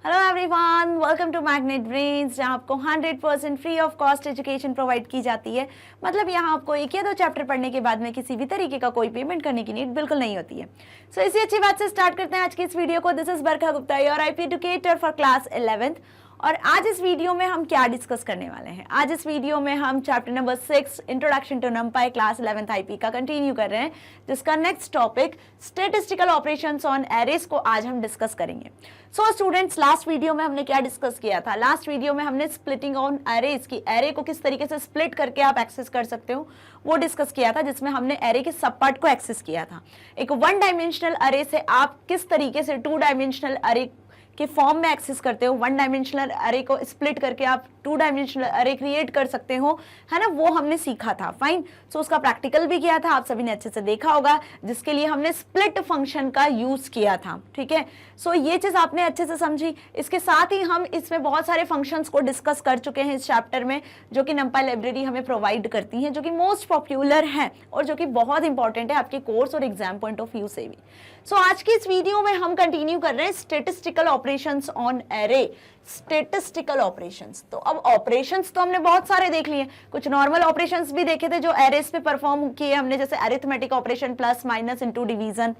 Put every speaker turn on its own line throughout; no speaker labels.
Hello everyone, welcome to magnet brains, जहाँ आपको 100% free of cost education provide की जाती है। मतलब यहाँ आपको एक या दो चैप्टर पढ़ने के बाद में किसी भी तरीके का कोई पेमेंट करने की नीड बिल्कुल नहीं होती है। सो इसी अच्छी बात से स्टार्ट करते हैं आज की इस वीडियो को। This is Barkha Gupta, your IP educator for class 11th। और आज इस वीडियो में हम क्या डिस्कस करने वाले हैं? आज इस वीडियो में हम chapter number 6 introduction to NumPy class 11th IP का कंटिन्यू कर रहे हैं, जिसका next topic statistical operations on arrays को आज हम डिस्कस करेंगे। सो स्टूडेंट्स, लास्ट वीडियो में हमने क्या डिस्कस किया था? लास्ट वीडियो में हमने स्प्लिटिंग ऑन एरेज की, एरे को किस तरीके से स्प्लिट करके आप एक्सेस कर सकते हो वो डिस्कस किया था, जिसमें हमने एरे के सब पार्ट को एक्सेस किया था। एक वन डायमेंशनल अरे से आप किस तरीके से टू डायमेंशनल अरे के फॉर्म में एक्सेस करते हो, वन डायमेंशनल अरे को स्प्लिट करके आप टू डायमेंशनल अरे क्रिएट कर सकते हो, है ना, वो हमने सीखा था। फाइन। सो उसका प्रैक्टिकल भी किया था, आप सभी ने अच्छे से देखा होगा, जिसके लिए हमने स्प्लिट फंक्शन का यूज किया था। ठीक है, सो ये चीज आपने अच्छे से समझी। इसके साथ ही हम इसमें बहुत सारे फंक्शंस को डिस्कस कर चुके हैं इस चैप्टर में, जो कि नंपाई लाइब्रेरी हमें प्रोवाइड करती है, जो कि मोस्ट पॉपुलर है और जो कि बहुत इंपॉर्टेंट है आपके कोर्स और एग्जाम पॉइंट ऑफ व्यू से भी। सो आज की इस वीडियो में हम कंटिन्यू कर रहे हैं statistical operations on array. Statistical operations, तो अब ऑपरेशंस तो हमने बहुत सारे देख लिए, कुछ नॉर्मल ऑपरेशंस भी देखे थे जो एरेस पे परफॉर्म किए हमने, जैसे arithmetic operation, plus minus into division,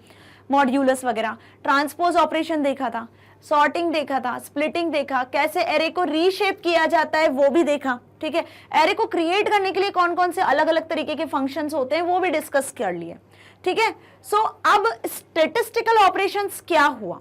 modulus वगैरह। ट्रांसपोज ऑपरेशन देखा था, सॉर्टिंग देखा था, स्प्लिटिंग देखा, कैसे एरे को रीशेप किया जाता है वो भी देखा। ठीक है, एरे को क्रिएट करने के लिए कौन कौन से अलग अलग तरीके के फंक्शंस होते हैं वो भी डिस्कस कर लिए। ठीक है, सो अब स्टैटिस्टिकल ऑपरेशंस क्या हुआ?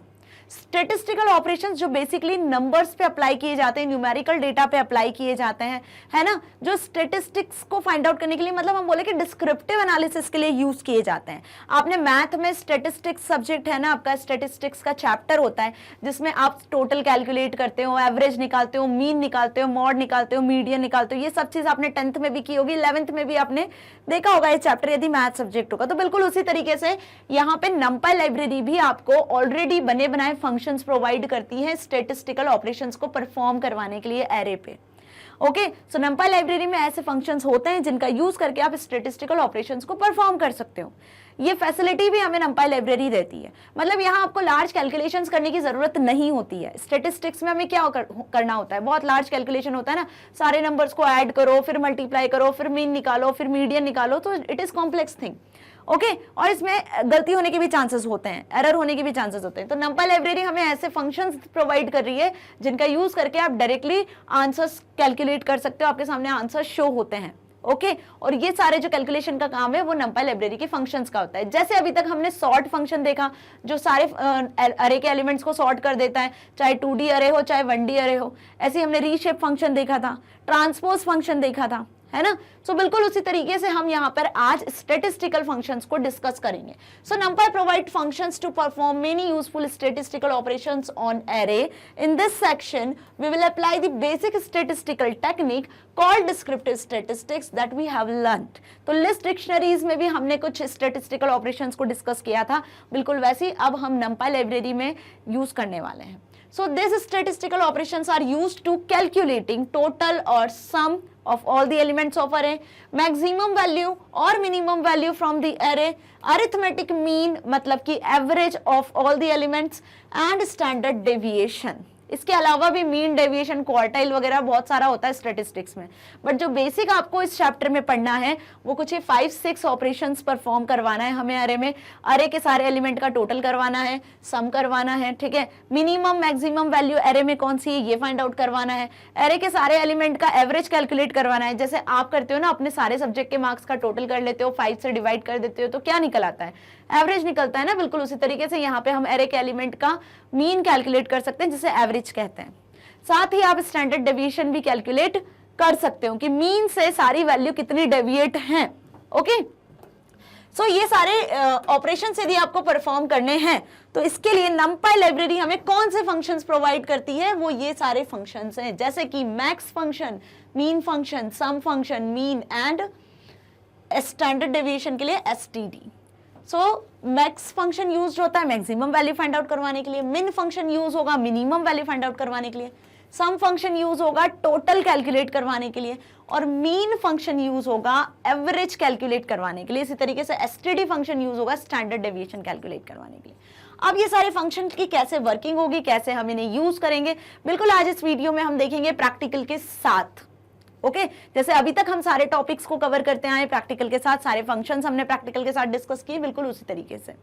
स्टैटिस्टिकल ऑपरेशंस जो बेसिकली नंबर्स पे अप्लाई किए जाते हैं, न्यूमेरिकल डेटा पे अप्लाई किए जाते हैं, है ना, जो स्टैटिस्टिक्स को फाइंड आउट करने के लिए, मतलब हम बोले कि डिस्क्रिप्टिव एनालिसिस के लिए यूज किए जाते हैं। आपने मैथ में स्टैटिस्टिक्स सब्जेक्ट है ना, आपका स्टैटिस्टिक्स का चैप्टर होता है, जिसमें आप टोटल कैलकुलेट करते हो, एवरेज निकालते हो, मीन निकालते हो, मॉड निकालते हो, मीडियन निकालते हो। ये सब चीज आपने 10th में भी की होगी, 11th में भी आपने देखा होगा ये चैप्टर, यदि मैथ सब्जेक्ट होगा। तो बिल्कुल उसी तरीके से यहाँ पे नंपाई लाइब्रेरी भी आपको ऑलरेडी बने बनाए फंक्शंस प्रोवाइड करती है स्टैटिस्टिकल ऑपरेशंस को परफॉर्म करवाने के लिए एरे पे। ओके, सो नंपाई लाइब्रेरी में ऐसे फंक्शंस होते हैं जिनका यूज करके आप स्टैटिस्टिकल ऑपरेशंस को परफॉर्म कर सकते हो। ये फैसिलिटी भी हमें नंपाई लाइब्रेरी देती है। मतलब यहाँ आपको लार्ज कैलकुलेशंस करने की जरूरत नहीं होती है। स्टैटिस्टिक्स में हमें क्या करना होता है? बहुत लार्ज कैलकुलेशन होता है ना, सारे नंबर्स को ऐड करो, फिर मल्टीप्लाई करो, फिर मीन निकालो, फिर मीडियन निकालो, तो it is complex thing. Okay, और इसमें गलती होने के भी चांसेस होते हैं, एरर होने के भी चांसेस होते हैं। तो नंपाई लाइब्रेरी हमें ऐसे फंक्शंस प्रोवाइड कर रही है जिनका यूज करके आप डायरेक्टली आंसर्स कैलकुलेट कर सकते हो, आपके सामने आंसर शो होते हैं। ओके, और ये सारे जो कैलकुलेशन का काम है वो नंपाई लाइब्रेरी के फंक्शंस का होता है। जैसे अभी तक हमने सॉर्ट फंक्शन देखा, जो सारे अरे के एलिमेंट्स को सॉर्ट कर देता है, चाहे 2D अरे हो चाहे 1D अरे हो। ऐसे ही हमने रीशेप फंक्शन देखा था, ट्रांसपोज फंक्शन देखा था, है ना। सो बिल्कुल उसी तरीके से हम यहाँ पर आज स्टैटिस्टिकल फंक्शंस को डिस्कस करेंगे। So NumPy provide functions to perform many useful statistical operations on array. In this section we will apply the basic statistical technique called descriptive statistics that we have learned. तो list dictionaries में भी हमने कुछ statistical operations को discuss किया था, बिल्कुल वैसे ही अब हम नंपाई लाइब्रेरी में यूज करने वाले हैं। So these statistical operations are used to calculating total or sum of all the elements of array, maximum value or minimum value from the array, arithmetic mean मतलब कि average of all the elements and standard deviation। इसके अलावा भी mean, deviation, quartile वगैरह बहुत सारा होता है स्टैटिस्टिक्स में, बट जो बेसिक आपको इस चैप्टर में पढ़ना है वो कुछ 5-6 ऑपरेशंस परफॉर्म करवाना है हमें अरे में। अरे के सारे एलिमेंट का टोटल करवाना है, सम करवाना है, ठीक है, मिनिमम मैक्सिमम वैल्यू अरे में कौन सी है ये फाइंड आउट करवाना है, अरे के सारे एलिमेंट का एवरेज कैलकुलेट करवाना है। जैसे आप करते हो ना, अपने सारे सब्जेक्ट के मार्क्स का टोटल कर लेते हो, 5 से डिवाइड कर देते हो तो क्या निकल आता है? एवरेज निकलता है ना। बिल्कुल उसी तरीके से यहाँ पे हम एरे के एलिमेंट का मीन कैलकुलेट कर सकते हैं, जिसे एवरेज कहते हैं। साथ ही आप स्टैंडर्ड डेविएशन भी कैलकुलेट कर सकते हो कि मीन से सारी वैल्यू कितनी डेविएट हैं। ओके, सो ये सारे ऑपरेशन यदि आपको परफॉर्म करने हैं तो इसके लिए नंपाई लाइब्रेरी हमें कौन से फंक्शंस प्रोवाइड करती है? वो ये सारे फंक्शंस हैं, जैसे कि max function, mean function, sum function, mean and standard deviation के लिए STD। So max function use होता है मैक्सिमम वैल्यू फाइंड आउट करवाने के लिए, मिन फंक्शन यूज होगा मिनिमम वैल्यू फाइंड आउट करवाने के लिए, सम फंक्शन यूज होगा टोटल कैलकुलेट करवाने के लिए, और मीन फंक्शन यूज होगा एवरेज कैलकुलेट करवाने के लिए। इसी तरीके से STD फंक्शन यूज होगा स्टैंडर्ड डेविएशन कैलकुलेट करवाने के लिए। अब ये सारे फंक्शन की कैसे वर्किंग होगी, कैसे हम इन्हें यूज करेंगे, बिल्कुल आज इस वीडियो में हम देखेंगे प्रैक्टिकल के साथ। ओके जैसे अभी तक हम सारे टॉपिक्स को कवर करते आए प्रैक्टिकल के साथ, सारे फंक्शंस हमने प्रैक्टिकल के साथ डिस्कस किए, बिल्कुल उसी तरीके से।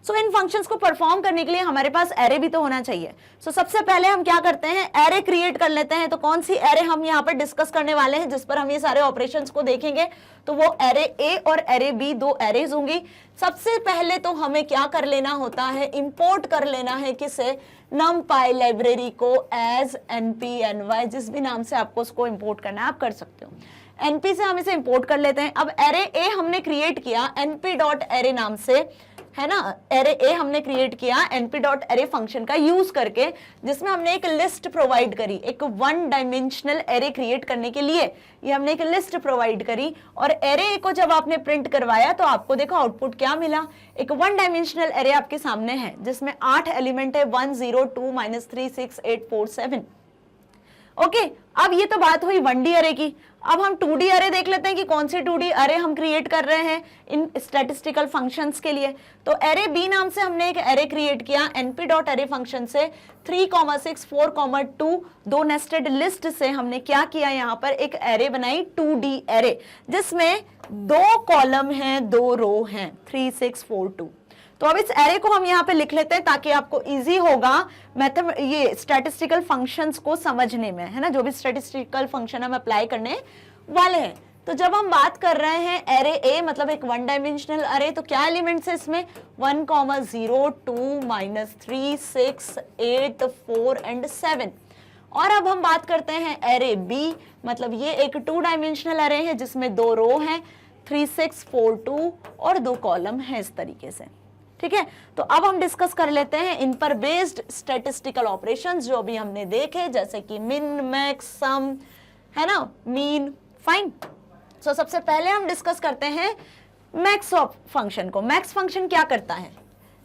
सो इन फंक्शंस को परफॉर्म करने के लिए हमारे पास एरे भी तो होना चाहिए। सबसे पहले हम क्या करते हैं, एरे क्रिएट कर लेते हैं। तो कौन सी एरे हम यहाँ पर डिस्कस करने वाले हैं जिस पर हम ये सारे ऑपरेशंस को देखेंगे, तो वो एरे ए और एरे बी, दो एरेज होंगी। सबसे पहले तो हमें क्या कर लेना होता है, इंपोर्ट कर लेना है किसे, numpy लाइब्रेरी को एज npny, जिस भी नाम से आपको उसको इंपोर्ट करना है आप कर सकते हो। np से हम इसे इंपोर्ट कर लेते हैं। अब एरे ए हमने क्रिएट किया np.array नाम से, है ना, एरे ए हमने क्रिएट किया np.array फंक्शन का यूज करके, जिसमें हमने एक लिस्ट प्रोवाइड करी, एक वन डायमेंशनल एरे क्रिएट करने के लिए ये हमने एक लिस्ट प्रोवाइड करी। और एरे ए को जब आपने प्रिंट करवाया तो आपको देखो आउटपुट क्या मिला, एक वन डायमेंशनल एरे आपके सामने है जिसमें 8 एलिमेंट है, 1 0 2 -3 6 8 4 7। ओके अब ये तो बात हुई 1D अरे की। अब हम 2D अरे देख लेते हैं कि कौन सी 2D अरे हम क्रिएट कर रहे हैं इन स्टैटिस्टिकल फंक्शंस के लिए। तो एरे बी नाम से हमने एक एरे क्रिएट किया np.array फंक्शन से, 3, 6, 4, 2 दो नेस्टेड लिस्ट से हमने क्या किया, यहाँ पर एक एरे बनाई 2D एरे, जिसमें 2 कॉलम हैं 2 रो हैं, 3 6 4 2। तो अब इस एरे को हम यहाँ पे लिख लेते हैं ताकि आपको इजी होगा मैथम ये स्टैटिस्टिकल फंक्शंस को समझने में, है ना, जो भी स्टैटिस्टिकल फंक्शन हम अप्लाई करने वाले हैं। तो जब हम बात कर रहे हैं एरे ए मतलब एक वन डायमेंशनल अरे, तो क्या एलिमेंट्स है इसमें, 1, 0 2 -3 6 8 4 एंड 7। और अब हम बात करते हैं एरे बी, मतलब ये एक 2 डायमेंशनल अरे है जिसमें 2 रो हैं, 3 6 4 2 और 2 कॉलम है इस तरीके से। ठीक है, तो अब हम डिस्कस कर लेते हैं इन पर बेस्ड स्टैटिस्टिकल ऑपरेशंस जो भी हमने देखे, जैसे कि मिन, मैक्स, सम, है ना, मीन, फाइन। सो सबसे पहले हम डिस्कस करते हैं मैक्स फंक्शन को। मैक्स फंक्शन क्या करता है,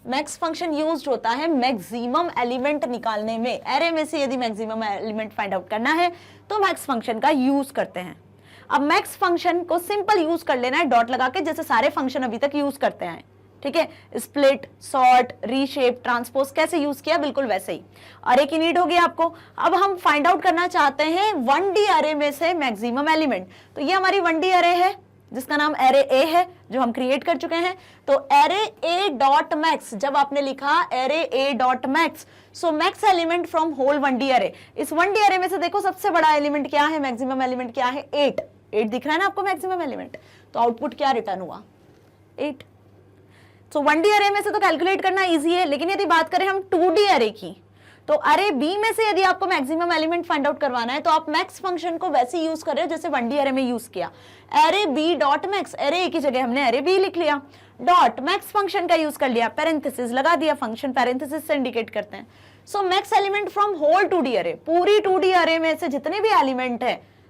मैक्स फंक्शन यूज्ड होता है मैक्सिमम एलिमेंट निकालने में। एरे में से यदि मैक्सिमम एलिमेंट फाइंड आउट करना है तो मैक्स फंक्शन का यूज करते हैं। अब मैक्स फंक्शन को सिंपल यूज कर लेना है डॉट लगा के, जैसे सारे फंक्शन अभी तक यूज करते हैं। ठीक है, स्प्लिट, सॉर्ट, रीशेप, ट्रांसपोज कैसे यूज किया, बिल्कुल वैसे ही। अरे की नीड होगी आपको। अब हम फाइंड आउट करना चाहते हैं 1D अरे में से मैक्सिमम एलिमेंट। तो ये हमारी 1D अरे है जिसका नाम एरे ए है जो हम क्रिएट कर चुके हैं। तो एरे ए डॉट मैक्स, जब आपने लिखा array A dot max, so max element from whole 1D array. इस 1D अरे में से देखो सबसे बड़ा एलिमेंट क्या है, मैक्सिमम एलिमेंट क्या है, 8 दिख रहा है ना आपको मैक्सिमम एलिमेंट। तो आउटपुट क्या रिटर्न हुआ, 8। तो 1D अरे में से तो कैलकुलेट करना इजी है, लेकिन यदि बात करें हम 2D अरे की, तो अरे बी में से यदि आपको मैक्सिमम एलिमेंट फाइंड आउट करवाना है तो आप मैक्स फंक्शन को वैसे यूज कर रहे हो जैसे 1D अरे में यूज किया। Array B dot max, array A की जगह हमने एरे बी लिख लिया, डॉट मैक्स फंक्शन का यूज कर लिया, पैरेंथेसिस लगा दिया, फंक्शन पैरेंथेसिस से इंडिकेट करते हैं। So max element from whole 2D array, पूरी 2D अरे में से जितने भी एलिमेंट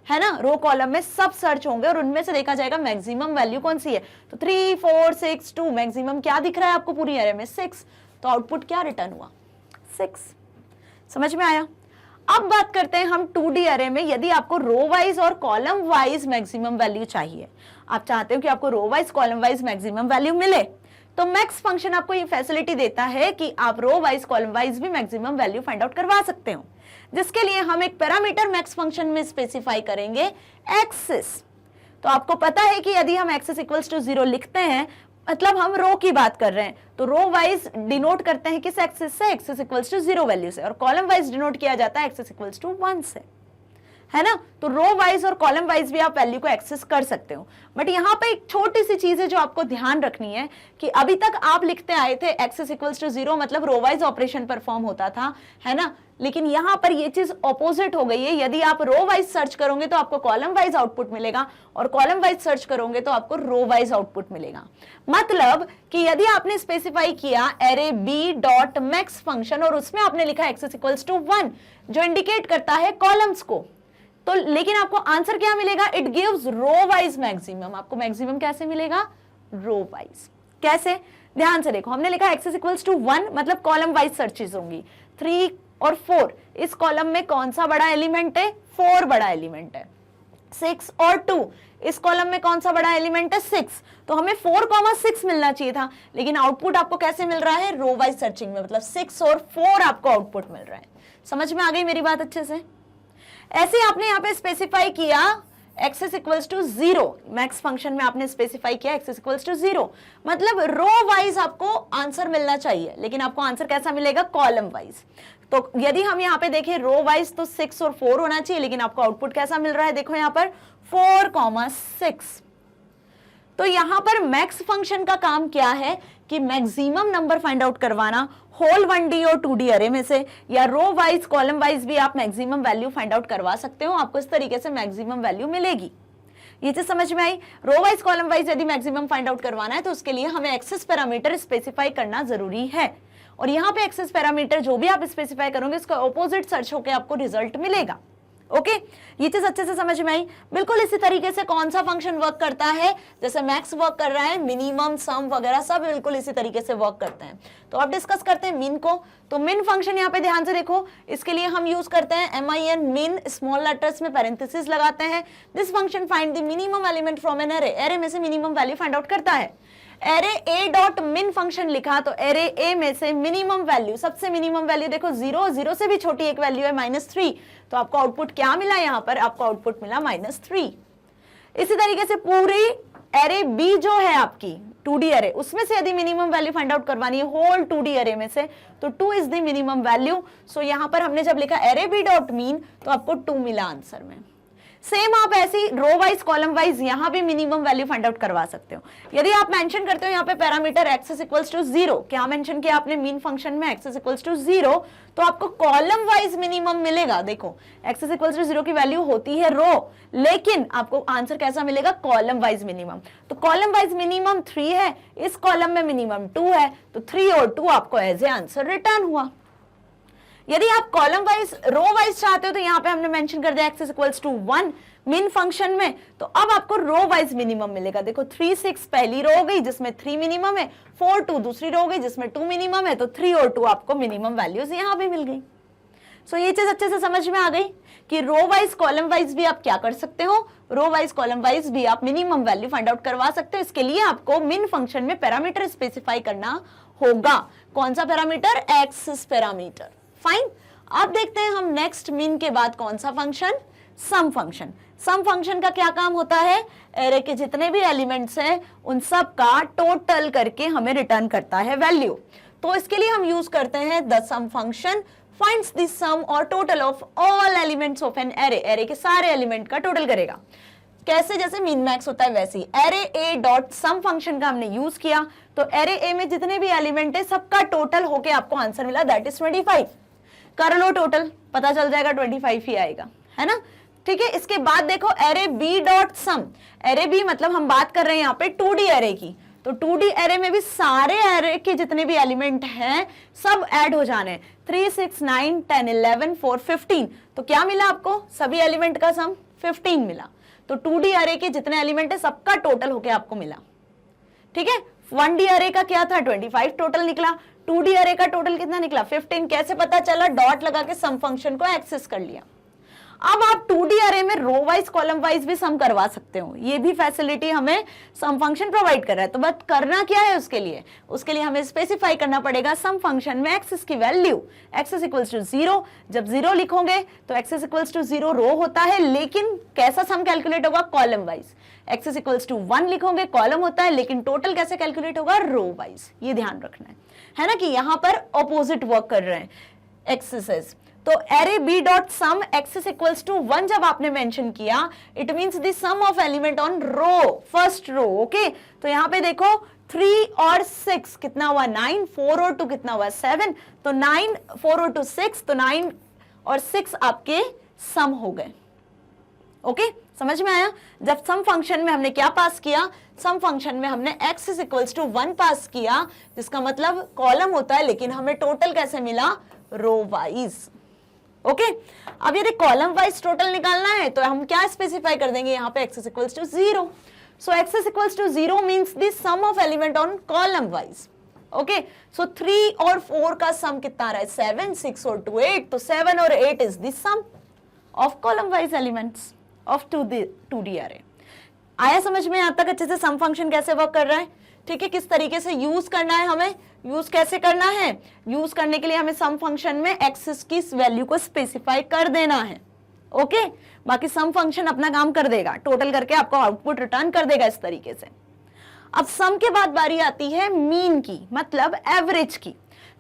है ना, रो कॉलम में सब सर्च होंगे और उनमें से देखा जाएगा मैक्सिमम वैल्यू कौन सी है। तो 3 4 6 2, मैक्सिमम क्या दिख रहा है आपको पूरी एरे में, 6। तो आउटपुट क्या रिटर्न हुआ, 6। समझ में आया। अब बात करते हैं हम 2D अरे में, यदि आपको रो वाइज और कॉलम वाइज मैक्सिमम वैल्यू चाहिए, आप चाहते हो कि आपको row wise column wise maximum value मिले, तो मैक्स फंक्शन आपको ये फैसिलिटी देता है कि आप रो वाइज कॉलम वाइज भी मैक्सिमम वैल्यू फाइंड आउट करवा सकते हो, जिसके लिए हम एक पैरामीटर मैक्स फंक्शन में स्पेसिफाई करेंगे, एक्सिस। तो आपको पता है कि यदि हम एक्सिस इक्वल्स टू 0 लिखते हैं मतलब हम रो की बात कर रहे हैं, तो रो वाइज डिनोट करते हैं किस एक्सिस से, एक्सिस इक्वल्स टू 0 वैल्यू से, और कॉलम वाइज डिनोट किया जाता है एक्सिस इक्वल्स टू 1 से, है ना। तो रो वाइज और कॉलम वाइज भी आप वैल्यू को एक्सेस कर सकते हो। बट यहाँ पे एक छोटी सी चीज है जो आपको ध्यान रखनी है कि अभी तक आप लिखते आए थे एक्सेस इक्वल्स टू 0 मतलब रो वाइज ऑपरेशन परफॉर्म होता था, है ना, लेकिन यहाँ पर ये चीज ऑपोजिट हो गई है। यदि आप रो वाइज सर्च करोगे तो आपको कॉलम वाइज आउटपुट मिलेगा, और कॉलम वाइज सर्च करोगे तो आपको रो वाइज आउटपुट मिलेगा। मतलब कि यदि आपने स्पेसिफाई किया array B dot max function और उसमें आपने लिखा एक्सेस इक्वल्स टू 1 जो इंडिकेट करता है कॉलम्स को, तो लेकिन आपको आंसर क्या मिलेगा, it gives row wise maximum. आपको मैक्सिमम कैसे मिलेगा, रो वाइज। कैसे, ध्यान से देखो, हमने लिखा एक्सेस इक्वल्स टू 1 मतलब कॉलम वाइज सर्चेज होंगी, 3 और 4, इस कॉलम में कौन सा बड़ा एलिमेंट है, 4 बड़ा एलिमेंट है, 6 और 2, इस कॉलम में कौन सा बड़ा एलिमेंट है 6, तो हमें 4,6 मिलना चाहिए था, लेकिन आउटपुट आपको कैसे मिल रहा है रो वाइज सर्चिंग में, मतलब 6 और 4 आपको आउटपुट मिल रहा है। समझ में आ गई मेरी बात अच्छे से? ऐसे आपने यहाँ पे स्पेसिफाई किया x is equals to 0, max function में आपने स्पेसिफाई किया x इज इक्वल्स टू 0, मतलब रो वाइज आपको आंसर मिलना चाहिए, लेकिन आपको आंसर कैसा मिलेगा कॉलम वाइज। तो यदि हम यहाँ पे देखें रो वाइज तो 6 और 4 होना चाहिए, लेकिन आपको आउटपुट कैसा मिल रहा है, देखो यहाँ पर 4,6। तो यहाँ पर मैक्स फंक्शन का काम क्या है कि मैक्सिमम नंबर फाइंड आउट करवाना होल 1D और 2D अरे में से, या रो वाइज कॉलम वाइज भी आप मैक्सिमम वैल्यू फाइंड आउट करवा सकते हो, आपको इस तरीके से मैक्सिमम वैल्यू मिलेगी। ये चीज समझ में आई? रो वाइज कॉलम वाइज यदि मैक्सिमम फाइंड आउट करवाना है तो उसके लिए हमें एक्सेस पैरामीटर स्पेसिफाई करना जरूरी है, और यहाँ पे एक्सेस पैरामीटर जो भी आप स्पेसिफाई करोगे उसका ऑपोजिट सर्च होकर आपको रिजल्ट मिलेगा। ओके, ये चीज अच्छे से समझ में आई? बिल्कुल इसी तरीके से कौन सा फंक्शन वर्क करता है, जैसे मैक्स वर्क कर रहा है, मिनिमम सम वगैरह सब बिल्कुल इसी तरीके से वर्क करते हैं। तो अब डिस्कस करते हैं मिन को। तो मिन फंक्शन यहाँ पे ध्यान से देखो, इसके लिए हम यूज करते हैं min, मिन स्मॉल लेटर्स में पैरेंथेसिस लगाते हैं। This function find the minimum element from N array, array में से मिनिमम वैल्यू फाइंड आउट करता है। एरे ए डॉट मिन फंक्शन लिखा तो एरे ए में से मिनिमम वैल्यू, सबसे मिनिमम वैल्यू देखो 0, 0 से भी छोटी एक वैल्यू है -3, तो आपको आउटपुट क्या मिला, यहाँ पर आपको आउटपुट मिला -3। इसी तरीके से पूरी एरे बी जो है आपकी 2D एरे, उसमें से यदि मिनिमम वैल्यू फाइंड आउट करवानी है होल 2D एरे में से, तो 2 इज द मिनिमम वैल्यू। सो यहाँ पर हमने जब लिखा एरे बी डॉट मीन तो आपको 2 मिला आंसर में। सेम आप ऐसी रो वाइज कॉलम वाइज यहाँ भी मिनिमम वैल्यू फाइंड आउट करवा सकते हो। यदि आप मेंशन करते हो यहाँ पे parameter x is equals to 0, क्या मेंशन किया आपने मीन फंक्शन में x इज इक्वल्स टू 0, तो आपको कॉलम वाइज मिनिमम मिलेगा। देखो x इज इक्वल्स टू 0 की वैल्यू होती है रो, लेकिन आपको आंसर कैसा मिलेगा कॉलम वाइज मिनिमम। तो कॉलम वाइज मिनिमम 3 है, इस कॉलम में मिनिमम 2 है, तो 3 और 2 आपको एज ए आंसर रिटर्न हुआ। यदि आप कॉलम वाइज रो वाइज चाहते हो तो यहाँ पे हमने मेंशन कर दिया x इज इक्वल्स टू 1 मिन फंक्शन में, तो अब आपको रो वाइज मिनिमम मिलेगा। देखो 3, 6 पहली रो हो गई जिसमें 3 मिनिमम है, 4, 2 दूसरी रो हो गई जिसमें 2 मिनिमम है, तो 3 और 2 आपको मिनिमम वैल्यूज यहाँ भी मिल गई। सो ये चीज अच्छे से समझ में आ गई कि रो वाइज कॉलम वाइज भी आप क्या कर सकते हो, रो वाइज कॉलम वाइज भी आप मिनिमम वैल्यू फाइंड आउट करवा सकते हो। इसके लिए आपको मिन फंक्शन में पैरामीटर स्पेसिफाई करना होगा। कौन सा पैरामीटर? Access parameter. फाइन, अब देखते हैं हम नेक्स्ट मिन के बाद कौन सा function, sum function. Sum function का क्या काम होता है, एरे के जितने भी एलिमेंट्स हैं उन सब का टोटल करके हमें रिटर्न करता है वैल्यू। तो इसके लिए हम यूज करते हैं the sum function, finds the sum or total of all elements of an array, array के सारे एलिमेंट का टोटल करेगा। कैसे? जैसे मिन मैक्स होता है वैसे ही array A dot sum function का हमने यूज किया, तो एरे ए में जितने भी एलिमेंट है सबका टोटल होके आपको आंसर मिला, दैट इज 25। कर लो टोटल, पता चल जाएगा 25 ही आएगा, है ना? ठीक है। इसके बाद देखो एरे बी डॉट सम, एरे बी मतलब हम बात कर रहे हैं यहाँ पे 2D एरे की, तो 2D एरे में भी सारे एरे के जितने भी एलिमेंट हैं सब ऐड हो जाने, 3, 6, 9, 10, 11, 4, 15, तो क्या मिला आपको? सभी एलिमेंट का सम 15 मिला। तो 2D एरे के जितने एलिमेंट है सबका टोटल होके आपको मिला। ठीक है। 1D एरे का क्या था? 25 टोटल निकला। 2D एरे का टोटल कितना निकला? 15। कैसे पता चला? डॉट लगा के सम फंक्शन को एक्सेस कर लिया। अब आप 2D अरे में रो वाइज कॉलम वाइज भी सम करवा सकते हो, ये भी फैसिलिटी हमें सम फंक्शन प्रोवाइड कर रहा है। तो बट करना क्या है उसके लिए हमें स्पेसिफाई करना पड़ेगा सम फंक्शन में एक्सेस की वैल्यू, एक्सेस इक्वल्स टू 0। जब 0 लिखोगे तो एक्सेस इक्वल्स टू 0 रो होता है, लेकिन कैसा सम कैलकुलेट होगा? Column wise. Axis equals to 1 लिखोगे कॉलम होता है, लेकिन टोटल कैसे कैलकुलेट होगा? Row wise. ये ध्यान रखना है ना, कि यहाँ पर ऑपोजिट वर्क कर रहे हैं एक्सेसेस। तो array B dot sum axis equals to 1 जब आपने मेंशन किया, it means the sum of element on row, first row. Okay, तो यहाँ पे देखो 3 और 6 कितना हुआ? 9, 4 और 2 कितना हुआ? 7, तो 9, 4 और 2 6, तो 9 और 6 आपके सम हो गए। ओके, समझ में आया? जब सम फंक्शन में हमने क्या पास किया? सम फंक्शन में हमने x इज इक्वल्स टू 1 पास किया, जिसका मतलब कॉलम होता है, लेकिन हमें टोटल कैसे मिला? Row wise. ओके, अब यदि कॉलम वाइज टोटल निकालना है तो हम क्या स्पेसिफाई कर देंगे यहाँ पे? x is equals to 0। So x is equals to 0 means the sum of element on column wise. Okay, so 3 और 4 का सम कितना आ रहा है? 7, 6 और 2 8, तो 7 और 8 is the sum of column wise elements of 2D array। आया समझ में यहाँ तक अच्छे से सम फंक्शन कैसे वर्क कर रहा है? ठीक है, किस तरीके से यूज करना है, हमें यूज कैसे करना है? यूज करने के लिए हमें सम फंक्शन में एक्स की वैल्यू को स्पेसिफाई कर देना है। ओके, बाकी सम फंक्शन अपना काम कर देगा, टोटल करके आपको आउटपुट रिटर्न कर देगा इस तरीके से। अब सम के बाद बारी आती है मीन की, मतलब एवरेज की।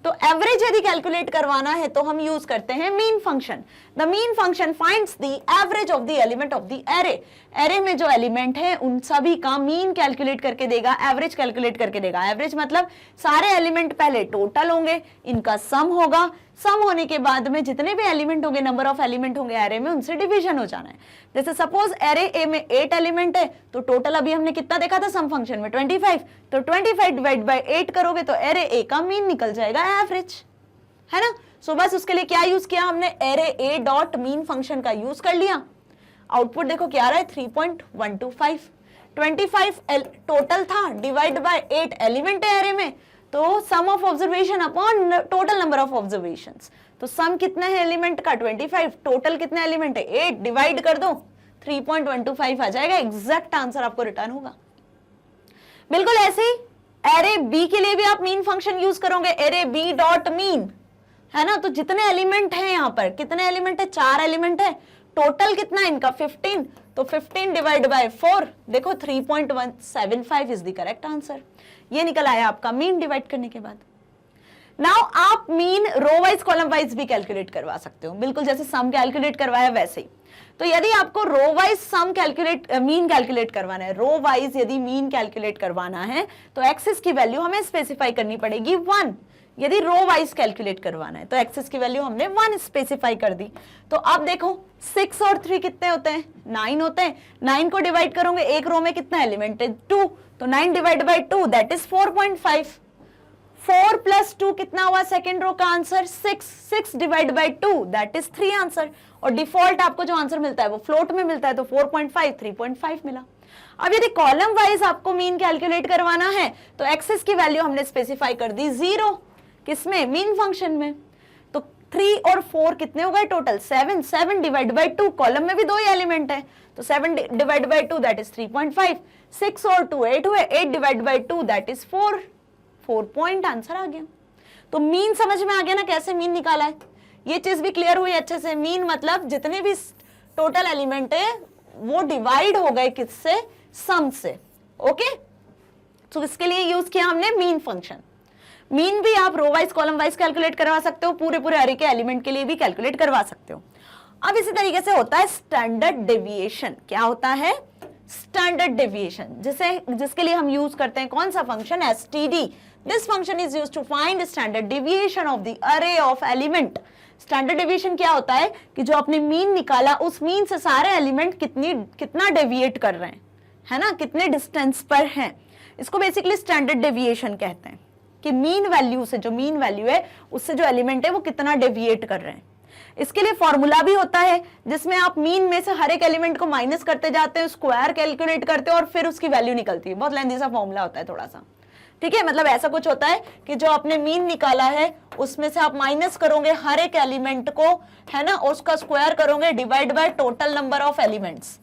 तो एवरेज यदि कैलकुलेट करवाना है तो हम यूज करते हैं mean function. The mean function finds the average of the element of the array. Array में जो एलिमेंट है उन सभी का मीन कैलकुलेट करके देगा, एवरेज कैलकुलेट करके देगा। एवरेज मतलब सारे एलिमेंट पहले टोटल होंगे, इनका सम होगा, सम होने के बाद में जितने भी एलिमेंट होंगे, नंबर ऑफ एलिमेंट होंगे एरे में, उनसे डिवीजन हो जाना है। जैसे सपोज एरे ए में 8 एलिमेंट है, तो टोटल अभी हमने कितना देखा था सम फंक्शन में 25, तो 25 डिवाइड बाय 8 करोगे तो एरे ए का मीन निकल जाएगा एवरेज, है ना। सो बस उसके लिए क्या यूज किया हमने, array A dot mean function का यूज कर लिया। आउटपुट देखो क्या आ रहा है 3.125। 25 टोटल था, डिवाइड बाय 8 एलिमेंट है एरे में, तो sum of observation upon total number of observations. तो सम कितना है एलिमेंट का 25, टोटल कितने एलिमेंट है 8, डिवाइड कर दो 3.125 आ जाएगा, एग्जैक्ट आंसर आपको रिटर्न होगा। बिल्कुल ऐसे ही एरे बी के लिए भी आप मीन फंक्शन यूज करोगे, एरे बी डॉट मीन, है ना। तो जितने एलिमेंट हैं यहाँ पर, कितने एलिमेंट है, 4 एलिमेंट है, टोटल कितना है इनका 15, तो 15 डिवाइड बाय 4 देखो 3.175 इज द करेक्ट आंसर। ये निकल आया आपका मीन डिवाइड करने के बाद। नाउ आप mean row wise column wise भी कैलकुलेट करवा सकते हो, बिल्कुल जैसे सम कैलकुलेट करवाया वैसे ही। तो यदि आपको रो वाइज सम कैलकुलेट मीन कैलकुलेट करवाना है, रो वाइज यदि मीन कैलकुलेट करवाना है तो एक्सिस की वैल्यू हमें स्पेसिफाई करनी पड़ेगी 1। यदि रो वाइज कैलकुलेट करवाना है तो एक्सिस की वैल्यू हमने 1 स्पेसिफाई कर दी। तो अब देखो 6 और 3 कितने होते हैं, 9 होते हैं। 9 को डिवाइड करोगे, एक रो में कितना एलिमेंट है 2, तो 9 divide by 2 that is 4.5। 4 plus 2 कितना हुआ सेकेंड रो का answer 6, 6 divide by 2 that is 3 answer. और डिफॉल्ट आपको जो आंसर मिलता है वो फ्लोट में मिलता है, तो 4.5 3.5 मिला। अब यदि कॉलम वाइज आपको मीन कैलकुलेट करवाना है तो एक्सिस की वैल्यू हमने स्पेसिफाई कर दी 0, किसमें, मीन फंक्शन में। तो 3 और 4 कितने हो गए टोटल 7, 7 डिवाइड बाय 2, कॉलम में भी 2 ही एलिमेंट है, तो 7 डिवाइड बाय 2 दैट इज 3.5। 6 और 2 8 हुए, 8 divide by 2 that is 4 point answer आ गया। तो मीन समझ में आ गया ना कैसे मीन निकाला है, ये चीज भी क्लियर हुई अच्छे से। मीन मतलब जितने भी टोटल एलिमेंट है वो डिवाइड हो गए किससे, सम से। ओके, तो इसके लिए यूज किया हमने मीन फंक्शन। मीन भी आप row wise column wise calculate करवा सकते हो, पूरे पूरे अरे के एलिमेंट के लिए भी कैलकुलेट करवा सकते हो। अब इसी तरीके से होता है स्टैंडर्ड डेविएशन। क्या होता है, स्टैंडर्ड डेविएशन, जिसके लिए हम यूज करते हैं कौन सा function, STD. This function is used to find standard deviation of the array of element. Standard deviation क्या होता है कि जो आपने मीन निकाला उस मीन से सारे एलिमेंट कितना डेविएट कर रहे हैं, है ना, कितने डिस्टेंस पर हैं, इसको बेसिकली स्टैंडर्ड डेविएशन कहते हैं। कि मीन वैल्यू से, जो मीन वैल्यू है उससे जो एलिमेंट है वो कितना डेविएट कर रहे हैं। इसके लिए फॉर्मूला भी होता है जिसमें आप मीन में से हर एक एलिमेंट को माइनस करते जाते हैं, स्क्वायर कैलकुलेट करते हो और फिर उसकी वैल्यू निकलती है। बहुत लेंथी सा फॉर्मूला होता है थोड़ा सा, ठीक है। मतलब ऐसा कुछ होता है कि जो आपने मीन निकाला है उसमें से आप माइनस करोगे हर एक एलिमेंट को, है ना, उसका स्क्वायर करोगे divide by total number of elements,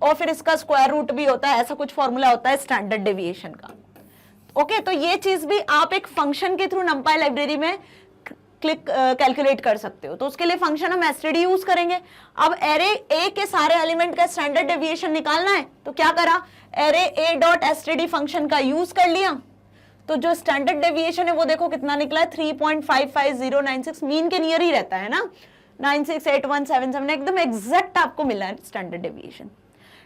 और फिर इसका स्क्वायर रूट भी होता है। ऐसा कुछ फॉर्मूला होता है स्टैंडर्ड डेविएशन का। ओके, तो ये चीज भी आप एक फंक्शन के थ्रू numpy लाइब्रेरी में कैलकुलेट कर सकते हो। तो उसके लिए फंक्शन हम एसटीडी यूज करेंगे। अब एरे ए के सारे एलिमेंट का स्टैंडर्ड डेविएशन निकालना है तो क्या करा, array A dot STD function का यूज कर लिया। तो जो स्टैंडर्ड डेविएशन है वो देखो कितना निकला है 3.55096, मीन के नियर ही रहता है ना, 968177, एकदम एग्जैक्ट आपको मिला है स्टैंडर्ड डेविएशन।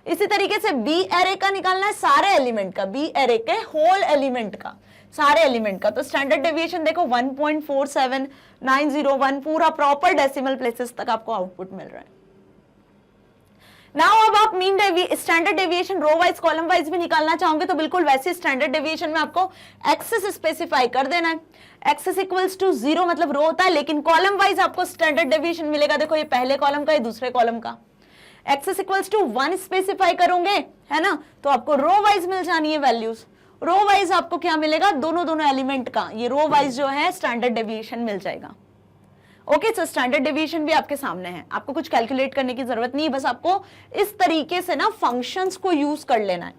इसी तरीके से बी एरे का निकालना है सारे एलिमेंट का, बी एरे के होल एलिमेंट का, सारे एलिमेंट का। तो स्टैंडर्ड डेविएशन देखो 1.47901, पूरा प्रॉपर डेसिमल प्लेसेस तक आपको आउटपुट मिल रहा है। नाउ अब आप mean standard deviation row wise column wise भी निकालना चाहोगे तो बिल्कुल वैसे स्टैंडर्ड डेविएशन में आपको एक्सिस स्पेसिफाई कर देना है। एक्सिस इक्वल्स टू 0 मतलब रो होता है, लेकिन कॉलम वाइज आपको स्टैंडर्ड डेविएशन मिलेगा। देखो ये पहले कॉलम का, ये दूसरे कॉलम का। एक्सिस इक्वल्स टू 1 स्पेसिफाई करोगे, है ना, तो आपको रो वाइज मिल जानी है वैल्यूज। रो वाइज आपको क्या मिलेगा, दोनों एलिमेंट का, ये रो वाइज जो है स्टैंडर्ड डेविएशन मिल जाएगा। ओके, सो स्टैंडर्ड डिवीजन भी आपके सामने है, आपको कुछ कैलकुलेट करने की जरूरत नहीं, बस आपको इस तरीके से ना फंक्शंस को यूज कर लेना है।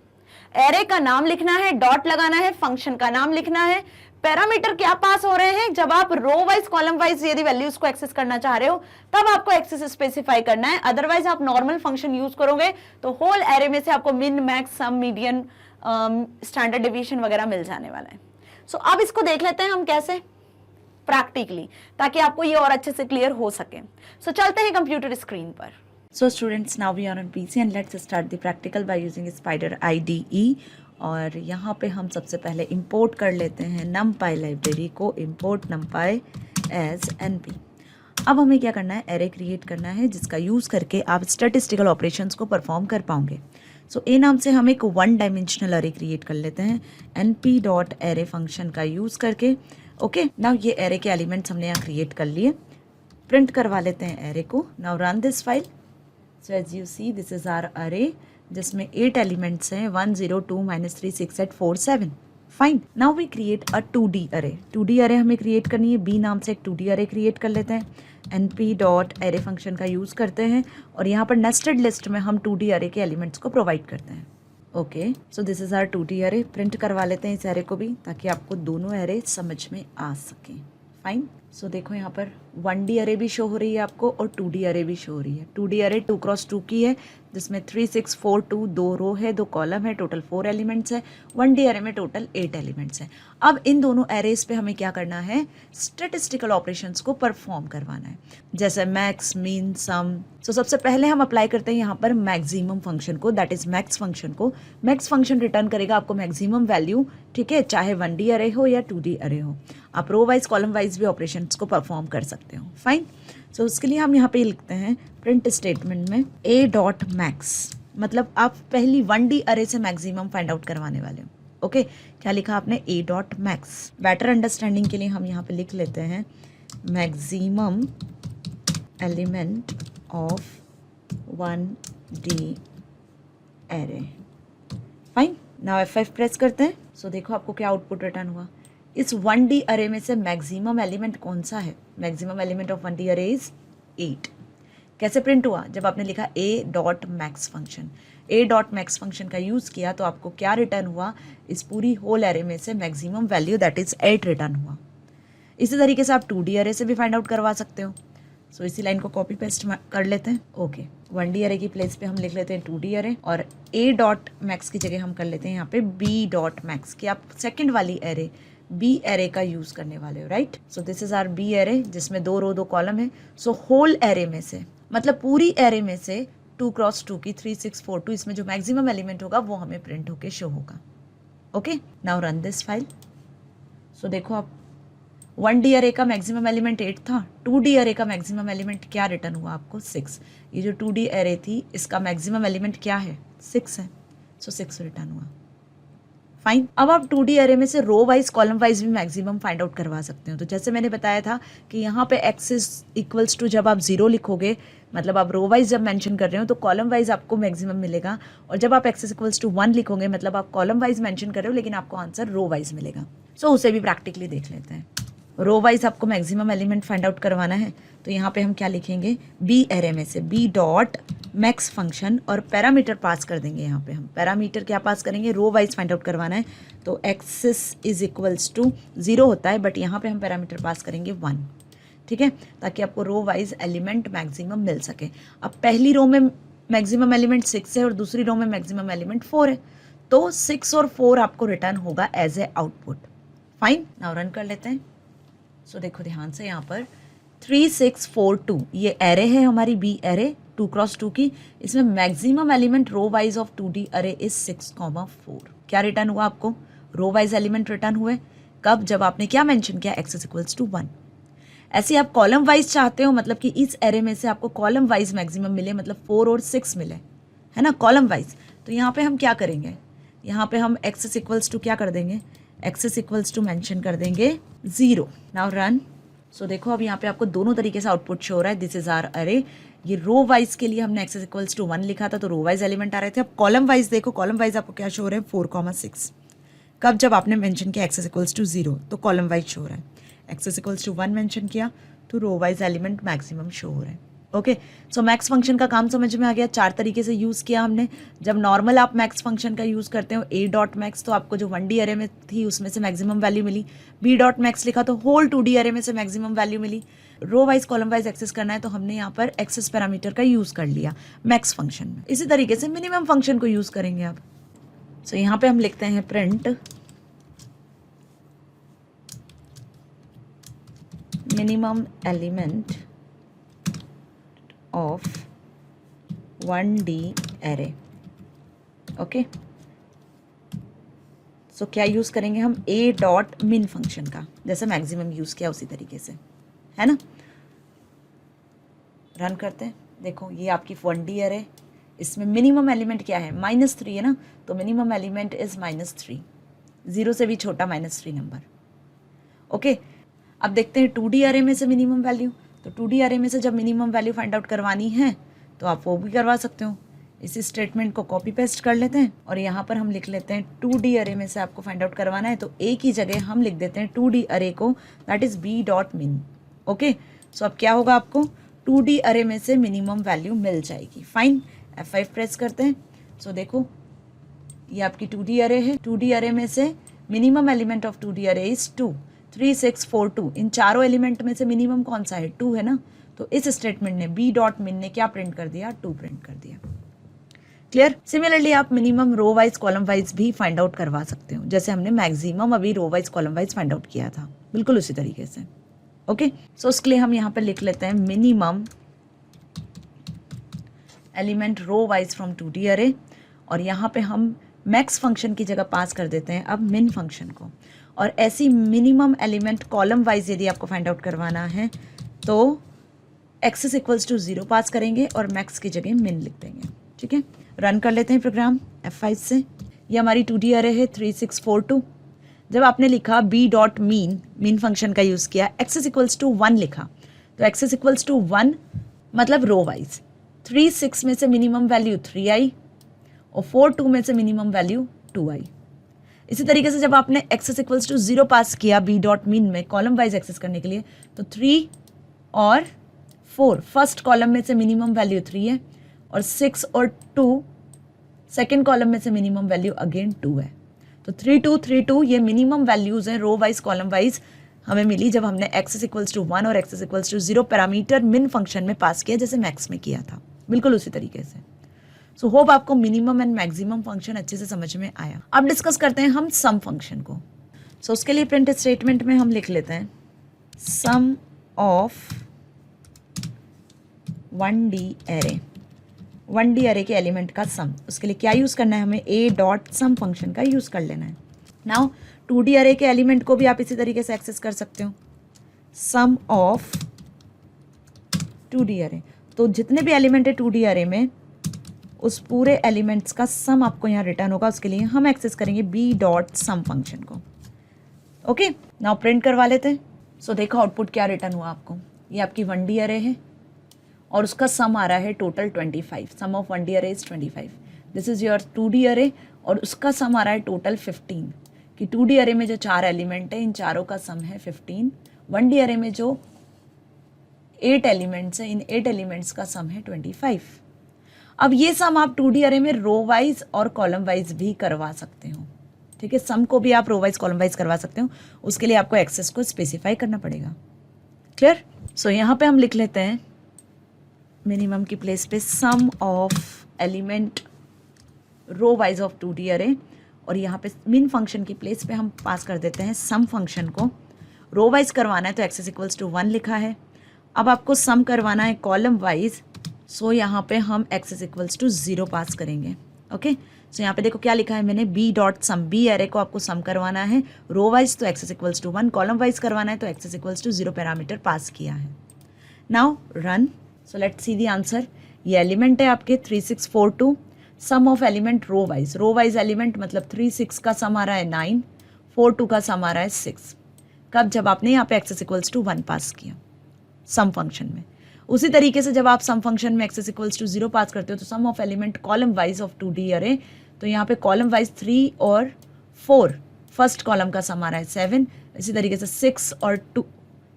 एरे का नाम लिखना है, डॉट लगाना है, फंक्शन का नाम लिखना है, पैरामीटर क्या पास हो रहे हैं, जब आप रो वाइज कॉलम वाइज यदि वैल्यूज को एक्सेस करना चाह रहे हो तब आपको एक्सेस स्पेसिफाई करना है, अदरवाइज आप नॉर्मल फंक्शन यूज करोगे तो होल एरे में से आपको मिन मैक्स सम मीडियन स्टैंडर्ड डिवीजन वगैरह मिल जाने वाला है। सो अब इसको देख लेते हैं हम कैसे प्रैक्टिकली, ताकि आपको ये और अच्छे से क्लियर हो सके। सो चलते हैं कंप्यूटर स्क्रीन पर।
So students, now we are on PC and let's start the practical by using Spider IDE। और यहाँ पे हम सबसे पहले import कर लेते हैं numpy लाइब्रेरी को, import numpy as np। अब हमें क्या करना है, एरे क्रिएट करना है जिसका यूज़ करके आप स्टैटिस्टिकल ऑपरेशंस को परफॉर्म कर पाओगे। सो ए नाम से हम एक 1 डायमेंशनल अरे क्रिएट कर लेते हैं np.array फंक्शन का यूज़ करके। ओके, नाउ ये एरे के एलिमेंट्स हमने यहाँ क्रिएट कर लिए, प्रिंट करवा लेते हैं एरे को। Now run this file. So as you see, this is our array जिसमें 8 elements हैं, 1 0 2 -3 6 8 4 7। Fine. Now we create a 2D array। 2D array हमें क्रिएट करनी है, b नाम से एक 2D array क्रिएट कर लेते हैं। np.array फंक्शन का यूज़ करते हैं और यहाँ पर नेस्टेड लिस्ट में हम 2D array के एलिमेंट्स को प्रोवाइड करते हैं। Okay, so this is our 2D array। Print करवा लेते हैं इस एरे को भी ताकि आपको दोनों एरे समझ में आ सकें। फाइन, सो देखो यहाँ पर 1D अरे भी शो हो रही है आपको और 2D अरे भी शो हो रही है। 2D अरे 2 क्रॉस 2 की है जिसमें 3 6 4 2 2 रो है, 2 कॉलम है, टोटल 4 एलिमेंट्स है। 1D अरे में टोटल 8 एलिमेंट्स हैं। अब इन दोनों एरेज पे हमें क्या करना है, स्टैटिस्टिकल ऑपरेशंस को परफॉर्म करवाना है, जैसे मैक्स, मीन, सम। सो सबसे पहले हम अप्लाई करते हैं यहाँ पर मैक्सिमम फंक्शन को, दैट इज मैक्स फंक्शन को। मैक्स फंक्शन रिटर्न करेगा आपको मैक्सिमम वैल्यू, ठीक है, चाहे 1D अरे हो या 2D अरे हो। आप रो वाइज कॉलम वाइज भी ऑपरेशंस को परफॉर्म कर सकते हो। फाइन, सो उसके लिए हम यहाँ पे लिखते हैं प्रिंट स्टेटमेंट में a.max, मतलब आप पहली 1D अरे से मैक्सिमम फाइंड आउट करवाने वाले हो। ओके, क्या लिखा आपने, a.max। बेटर अंडरस्टैंडिंग के लिए हम यहाँ पे लिख लेते हैं मैक्सिमम एलिमेंट ऑफ 1D अरे। फाइन, नाउ F5 प्रेस करते हैं। सो देखो आपको क्या आउटपुट रिटर्न हुआ। इस 1D अरे में से मैक्सिमम एलिमेंट कौन सा है, मैक्सिमम एलिमेंट ऑफ 1D अरे इज 8। कैसे प्रिंट हुआ, जब आपने लिखा a.max फंक्शन, a.max फंक्शन का यूज़ किया तो आपको क्या रिटर्न हुआ, इस पूरी होल एरे में से maximum value that is 8 return हुआ। इसी तरीके से आप 2D अरे से भी फाइंड आउट करवा सकते हो। सो इसी लाइन को कॉपी पेस्ट कर लेते हैं। ओके, 1D अरे की प्लेस पे हम लिख लेते हैं 2D अरे और a.max की जगह हम कर लेते हैं यहाँ पे b.max कि आप सेकेंड वाली एरे बी एरे का यूज करने वाले हो, right. So this is our B array जिसमें 2 रो 2 कॉलम है। सो होल एरे में से, मतलब पूरी एरे में से 2 क्रॉस 2 की 3 6 4 2 इसमें जो मैक्सिमम एलिमेंट होगा वो हमें प्रिंट होके शो होगा। Okay, now run this file. So देखो आप 1D अरे का मैक्सिमम एलिमेंट 8 था, 2D अरे का मैक्सिमम एलिमेंट क्या रिटर्न हुआ आपको, 6। ये जो 2D अरे थी इसका मैक्सिमम एलिमेंट क्या है, 6 है। सो 6 रिटर्न हुआ। फाइन, अब आप 2D अरे में से रो वाइज कॉलम वाइज भी मैक्सिमम फाइंड आउट करवा सकते हो। तो जैसे मैंने बताया था कि यहाँ पे एक्सिस इक्वल्स टू जब आप 0 लिखोगे, मतलब आप रो वाइज जब मेंशन कर रहे हो तो कॉलम वाइज आपको मैक्सिमम मिलेगा, और जब आप एक्सिस इक्वल्स टू 1 लिखोगे मतलब आप कॉलम वाइज मेंशन कर रहे हो लेकिन आपको आंसर रो वाइज मिलेगा। सो उसे भी प्रैक्टिकली देख लेते हैं। रो वाइज आपको मैक्सिमम एलिमेंट फाइंड आउट करवाना है तो यहाँ पे हम क्या लिखेंगे, बी एरे में से b.max फंक्शन और पैरामीटर पास कर देंगे। यहाँ पे हम पैरामीटर क्या पास करेंगे, रो वाइज फाइंड आउट करवाना है तो एक्सिस इज इक्वल्स टू 0 होता है, बट यहाँ पे हम पैरामीटर पास करेंगे 1, ठीक है, ताकि आपको रो वाइज एलिमेंट मैक्सिमम मिल सके। अब पहली रो में मैक्सिमम एलिमेंट 6 है और दूसरी रो में मैक्सिमम एलिमेंट 4 है, तो 6 और 4 आपको रिटर्न होगा as a output. Fine, now run कर लेते हैं। सो देखो ध्यान से, यहाँ पर 3 6 4 2 ये एरे है हमारी बी एरे 2 क्रॉस 2 की। इसमें maximum element row wise of 2D array is 6,4। क्या रिटर्न हुआ आपको, रो वाइज एलिमेंट रिटर्न हुए। कब, जब आपने क्या मेंशन किया, एक्स इक्वल्स टू 1। ऐसे आप कॉलम वाइज चाहते हो, मतलब कि इस एरे में से आपको कॉलम वाइज मैक्सिमम मिले, मतलब 4 और 6 मिले, है ना, कॉलम वाइज। तो यहाँ पे हम क्या करेंगे, यहाँ पे हम एक्स इक्वल्स टू क्या कर देंगे, एक्सेस इक्वल्स टू मेंशन कर देंगे 0। Now run. सो देखो अब यहाँ पे आपको दोनों तरीके से आउटपुट शो हो रहा है। दिस इज आर अरे, ये रो वाइज के लिए हमने एक्सेस इक्वल्स टू 1 लिखा था तो रो वाइज एलिमेंट आ रहे थे। अब कॉलम वाइज देखो, कॉलम वाइज आपको क्या शो हो रहा है, 4,6। कब, जब आपने मेंशन किया एक्सेस इक्वल्स टू 0 तो कॉलम वाइज शो हो रहा है। एक्सेस इक्वल्स टू 1 मेंशन किया तो row wise element maximum show हो रहे हैं। ओके, सो मैक्स फंक्शन का काम समझ में आ गया। 4 तरीके से यूज़ किया हमने। जब नॉर्मल आप मैक्स फंक्शन का यूज़ करते हो a डॉट मैक्स, तो आपको जो 1D अरे में थी उसमें से मैक्सिमम वैल्यू मिली। b डॉट मैक्स लिखा तो होल 2D अरे में से मैक्सिमम वैल्यू मिली। Row wise column wise axis करना है तो हमने यहाँ पर एक्सेस पैरामीटर का यूज़ कर लिया मैक्स फंक्शन में। इसी तरीके से मिनिमम फंक्शन को यूज़ करेंगे आप। सो यहाँ पे हम लिखते हैं print minimum element of 1D array। Okay, so क्या यूज़ करेंगे हम a डॉट मिन फंक्शन का, जैसे मैक्सिमम यूज़ किया उसी तरीके से, है ना। रन करते हैं। देखो ये आपकी 1D array, इसमें मिनिमम एलिमेंट क्या है, -3 है ना, तो मिनिमम एलिमेंट इज -3, 0 से भी छोटा -3 नंबर। ओके, अब देखते हैं 2D array में से मिनिमम वैल्यू। तो 2D array में से जब मिनिमम वैल्यू फाइंड आउट करवानी है तो आप वो भी करवा सकते हो। इसी स्टेटमेंट को कॉपी पेस्ट कर लेते हैं और यहाँ पर हम लिख लेते हैं 2D array में से आपको फाइंड आउट करवाना है, तो a की जगह हम लिख देते हैं 2D array को, that is b dot min. Okay, so अब क्या होगा, आपको 2D array में से मिनिमम वैल्यू मिल जाएगी। फाइन, F5 प्रेस करते हैं। सो देखो ये आपकी 2D array है। 2D array में से minimum element of 2D array is 2, 3, 6, 4, 2। इन चारों एलिमेंट में से मिनिमम कौन सा है, 2 है ना, तो इस स्टेटमेंट ने b डॉट मिन ने क्या प्रिंट कर दिया, 2 प्रिंट कर दिया। क्लियर। सिमिलरली आप minimum row wise column wise भी फाइंड आउट करवा सकते हो, जैसे हमने मैक्सिमम अभी row wise column wise find out किया था, बिल्कुल उसी तरीके से। ओके, सो उसके लिए हम यहाँ पर लिख लेते हैं minimum element row wise from 2D array, और यहाँ पे हम मैक्स फंक्शन की जगह पास कर देते हैं अब मिन फंक्शन को। और ऐसी मिनिमम एलिमेंट कॉलम वाइज यदि आपको फाइंड आउट करवाना है तो एक्सेस इक्वल्स टू 0 पास करेंगे और मैक्स की जगह मिन लिख देंगे। ठीक है, रन कर लेते हैं प्रोग्राम F5 से। ये हमारी 2D array है 3, 6, 4, 2। जब आपने लिखा b डॉट मीन फंक्शन का यूज़ किया, एक्सेस इक्वल्स टू 1 लिखा, तो एक्सेस इक्वल्स टू 1 मतलब रो वाइज 3, 6 में से मिनिमम वैल्यू 3 आई और 4, 2 में से मिनिमम वैल्यू 2 आई। इसी तरीके से जब आपने एक्सेस इक्वल्स टू 0 पास किया b डॉट मीन में कॉलम वाइज एक्सेस करने के लिए, तो 3 और 4 फर्स्ट कॉलम में से मिनिमम वैल्यू 3 है और 6 और 2 सेकेंड कॉलम में से मिनिमम वैल्यू अगेन 2 है। तो 3, 2, 3, 2 ये मिनिमम वैल्यूज़ हैं रो वाइज कॉलम वाइज हमें मिली जब हमने एक्सेस इक्वल्स टू 1 और एक्सेस इक्वल्स टू 0 पैरामीटर मिन फंक्शन में पास किया, जैसे मैक्स में किया था, बिल्कुल उसी तरीके से। सो होप आपको मिनिमम एंड मैक्सिमम फंक्शन अच्छे से समझ में आया। अब डिस्कस करते हैं हम सम फंक्शन को। सो उसके लिए प्रिंट स्टेटमेंट में हम लिख लेते हैं sum of 1D array, 1D array के एलिमेंट का सम। उसके लिए क्या यूज़ करना है, हमें a डॉट सम फंक्शन का यूज़ कर लेना है। नाउ 2D array के एलिमेंट को भी आप इसी तरीके से एक्सेस कर सकते हो, सम ऑफ 2D array। तो जितने भी एलिमेंट है 2D array में उस पूरे एलिमेंट्स का सम आपको यहाँ रिटर्न होगा। उसके लिए हम एक्सेस करेंगे b डॉट सम फंक्शन को। ओके, नाउ प्रिंट करवा लेते हैं। सो देखो आउटपुट क्या रिटर्न हुआ आपको, ये आपकी 1D array है और उसका सम आ रहा है total 25। Sum of 1D array is 25। This is your 2D array और उसका सम आ रहा है टोटल 15, कि 2D array में जो 4 एलिमेंट है इन चारों का सम है 15। 1D array में जो 8 एलिमेंट्स है इन 8 एलिमेंट्स का सम है 25। अब ये सम आप 2D array में रो वाइज और कॉलम वाइज भी करवा सकते हो। ठीक है, सम को भी आप रो वाइज कॉलम वाइज करवा सकते हो, उसके लिए आपको एक्सेस को स्पेसिफाई करना पड़ेगा। क्लियर। सो यहाँ पे हम लिख लेते हैं मिनिमम की प्लेस पे sum of element row wise of 2D array, और यहाँ पे मिन फंक्शन की प्लेस पे हम पास कर देते हैं सम फंक्शन को। रो वाइज करवाना है तो एक्सेस इक्वल्स टू 1 लिखा है। अब आपको सम करवाना है कॉलम वाइज, सो यहाँ पे हम एक्सेस इक्वल्स टू 0 पास करेंगे। ओके, सो यहाँ पे देखो क्या लिखा है मैंने, b dot sum, b array को आपको सम करवाना है रो वाइज तो axis equals to 1, column wise करवाना है तो axis equals to 0 parameter pass किया है। Now run. So let's see the answer. ये एलिमेंट है आपके 3, 6, 4, 2। Sum of element row wise element मतलब 3, 6 का सम आ रहा है 9, 4, 2 का सम आ रहा है 6। कब, जब आपने यहाँ पे एक्सेस इक्वल्स टू 1 पास किया सम फंक्शन में। उसी तरीके से जब आप सम फंक्शन में एक्सेस इक्वल्स टू 0 पास करते हो तो sum of element column wise of 2D array, तो यहाँ पे कॉलम वाइज 3 और 4 फर्स्ट कॉलम का सम आ रहा है 7। इसी तरीके से 6 और 2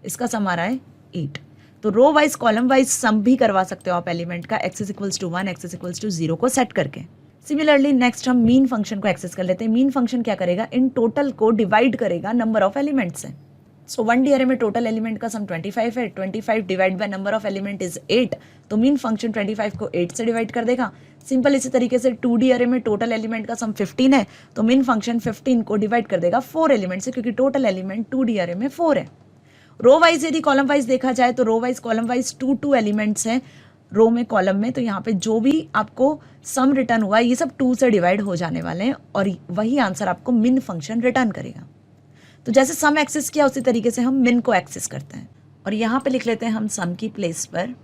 इसका सम आ रहा है 8। तो रो वाइज कॉलम वाइज सम भी करवा सकते हो आप एलिमेंट का x = 1 x = 0 को सेट करके। सिमिलरली नेक्स्ट हम मीन फंक्शन को एक्सेस कर लेते हैं। मीन फंक्शन क्या करेगा, इन टोटल को डिवाइड करेगा नंबर ऑफ एलिमेंट्स से। सो 1D अरे में टोटल एलिमेंट का सम 25 है, 25 divide by number of element is 8, तो मीन फंक्शन 25 को 8 से डिवाइड कर देगा। सिंपल इसी तरीके से 2D अरे में टोटल एलिमेंट का सम 15 है, तो मीन फंक्शन 15 को डिवाइड कर देगा 4 एलिमेंट से, क्योंकि टोटल एलिमेंट 2D अरे में 4 है। रो वाइज यदि कॉलम वाइज देखा जाए तो row wise column wise 2 elements हैं रो में कॉलम में, तो यहाँ पे जो भी आपको सम रिटर्न हुआ है ये सब 2 से डिवाइड हो जाने वाले हैं और वही आंसर आपको मिन फंक्शन रिटर्न करेगा। तो जैसे सम एक्सेस किया उसी तरीके से हम मिन को एक्सेस करते हैं और यहाँ पे लिख लेते हैं हम सम की प्लेस पर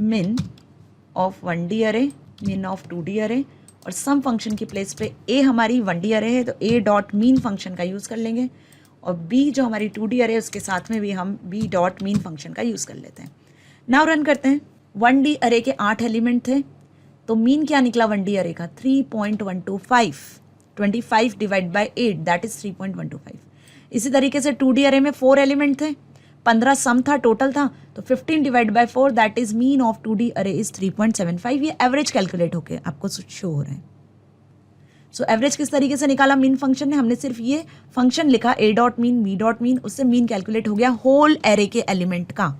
मिन ऑफ 1D अरे, मिन ऑफ 2D अरे, और सम फंक्शन की प्लेस पे ए हमारी 1D अरे है तो ए डॉट मीन फंक्शन का यूज़ कर लेंगे, और बी जो हमारी 2D अरे है उसके साथ में भी हम बी डॉट मीन फंक्शन का यूज़ कर लेते हैं। नाउ रन करते हैं। 1D अरे के 8 एलिमेंट थे, तो मीन क्या निकला 1D अरे का 3.125, 25 डिवाइड बाय 8 दैट इज 3.125। इसी तरीके से 2D अरे में 4 एलिमेंट थे, 15 सम था टोटल था, तो 15 divide by 4 that is mean of 2D array is 3.75। ये एवरेज कैलकुलेट होके आपको शो हो रहा है। सो एवरेज किस तरीके से निकाला मीन फंक्शन ने, हमने सिर्फ ये फंक्शन लिखा a dot mean b dot mean, उससे मीन कैलकुलेट हो गया होल एरे के एलिमेंट का।